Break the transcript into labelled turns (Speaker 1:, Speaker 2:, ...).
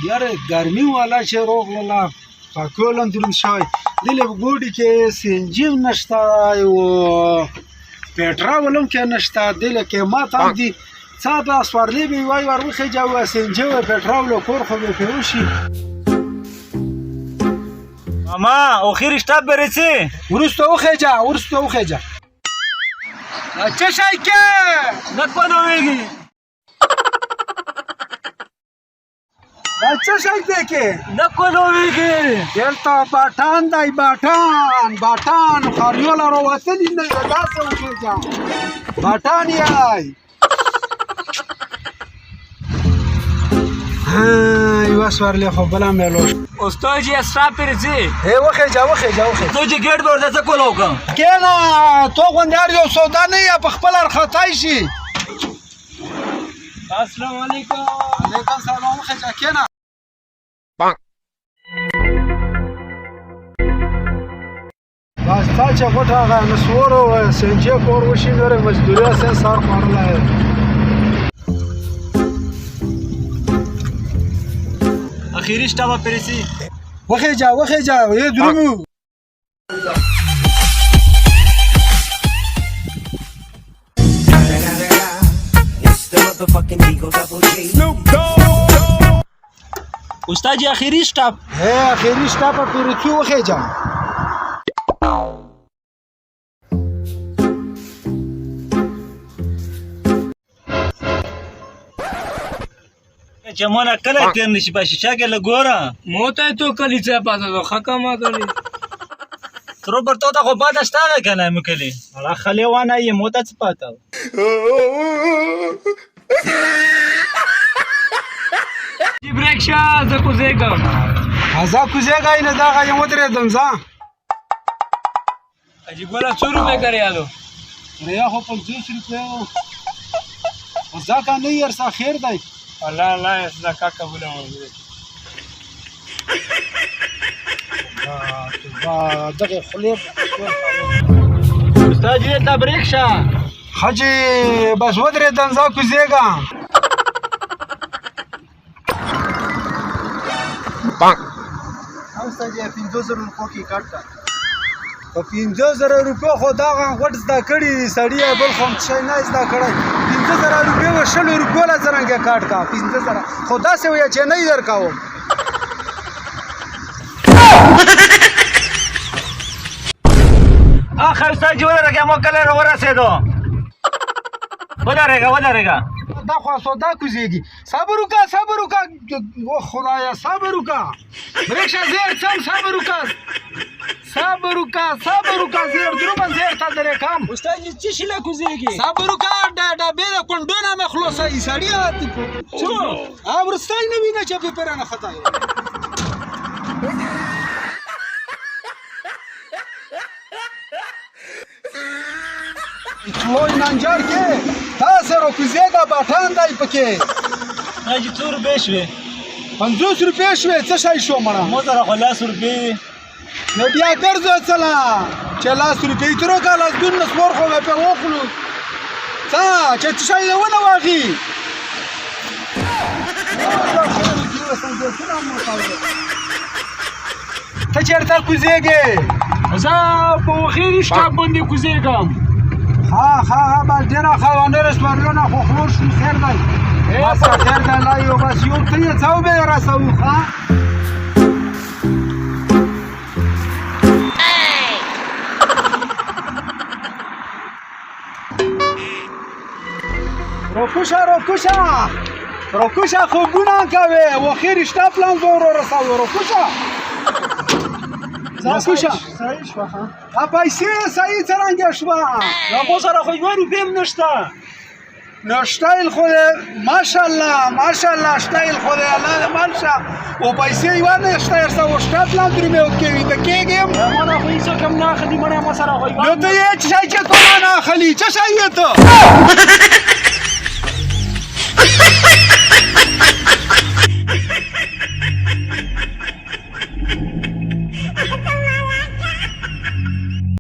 Speaker 1: یاره ګرمي والا چې روغله پاکول هم دروند شوی دلې په ګوډي کې سینجي هم نشته او پټرول هم کې نشته دلې کې ماته هم دي څه به سوارلي به وای ور وخېجه او سینجي او پټرول او کور خو به پرې وشي
Speaker 2: ماما اخیر شتاب برسي
Speaker 1: وروسته وخېجه څه شی کې
Speaker 2: نه پنويږي
Speaker 1: دا څه شی دی کې
Speaker 2: نه پنويږي
Speaker 1: دلته باټان دی باټان خاریوله راوتلي نه وي داسې وخېجه باټان یای یوه سوارلې خو بله میلوش
Speaker 2: استاد جی اسرا پرځي
Speaker 1: وخېجه
Speaker 2: تو چې ګیټ ورته څه کول وکم
Speaker 1: کېنه تو غوندار یو سودا نه یا په خپل ارخطای شي
Speaker 2: السلام علیکم
Speaker 1: علیکم سلام وخېجه کېنه بس تا چې غوټه هغه نسوارو سنجي کور وشي نورې مزدوري اسې سر خوړلی
Speaker 2: اخیری شتاب پرسي
Speaker 1: وخېجه یې درومو
Speaker 2: استاد جی اخیری شتاب
Speaker 1: اخیری شتاب پرسي وخېجه
Speaker 2: چې مونږ کله تیر نشي پاشي چا کې لګورا
Speaker 3: موته تو کلی څه پاتہ خکه ما کلی
Speaker 2: تر ورته تا خو پاتہ شته کنه مې کلی
Speaker 3: اړه خلی وانه یې موته څه پاتہ جی بریکشا ز کوزېګا
Speaker 1: نه دا غي ودرېدم ځه
Speaker 3: اجي ګوره 100 روپے کړیالو
Speaker 1: ریا خو 50 روپے او ځکه نه ير څه خیر دی
Speaker 3: الله زکا قبول وکړي
Speaker 1: دغه خلیب
Speaker 3: استاد جی ته بریکشا
Speaker 1: حاجی بس ودرېدم ځه کوزېګا استاد جی 50 روپو کې کټ په 50,000 روپو خو دا غټ زده کړي سړی بل خو شي نه زده کړی 50,000 روپو و 60 روپو لا څنګه کاټ کا 50,000 خو دا څه ویا چې نه درکاو
Speaker 2: اخر استاد جی ورته مو کله ورسېدو ودرېګا
Speaker 1: دا خو سودا کوزيږي صبر وکا او خدایا صبر وکا بریکشا زیر سم صبر وکا زیر درومن زیر تا درې کام
Speaker 3: استاد جی چې شله کوزېږي
Speaker 1: صبر وکا دا به کندونه مخلوصه ای سړی راتی
Speaker 3: چو
Speaker 1: امرستای نه ویني چې په پرانه خطا لوی نانجار کې تاسو رو کوزېګا باټان دی پکې
Speaker 2: اجي 100 روپے شوي
Speaker 1: 50 روپے شوي څه شای شو مړه
Speaker 2: مو سره خو 100 روپے
Speaker 1: نو بیا ګرځو چلا چې 100 روپے ترو کا لاس دون نسور خو په وخلو څه چې شای ونه واغي ته چیرته کوزېږې
Speaker 3: زه په اخیری شتاب باندې کوزېګم
Speaker 1: ها بس ډېره خوانه رسوارلونه خو خلور شو خیر دی بس خیر دی لا یو بس یو ته یې څو به رسوو ښه روکوشا خوبونه کوي و خیر شتا پلان زور رسوو روکوشا صحیح شو ها پیسې صحیح څرنګه شوه
Speaker 2: مو سره خو 1 روپے هم نشته
Speaker 1: نو شتایل خو ماشاءالله شتایل خو الله مالشه او پیسې یو نه شته ورسره وشته پلان درمه وکوي د کېګم
Speaker 3: ما خو هیڅ کم نه اخلي ما سره خو
Speaker 1: نو ته یې چې ته نه اخلي څه شي ته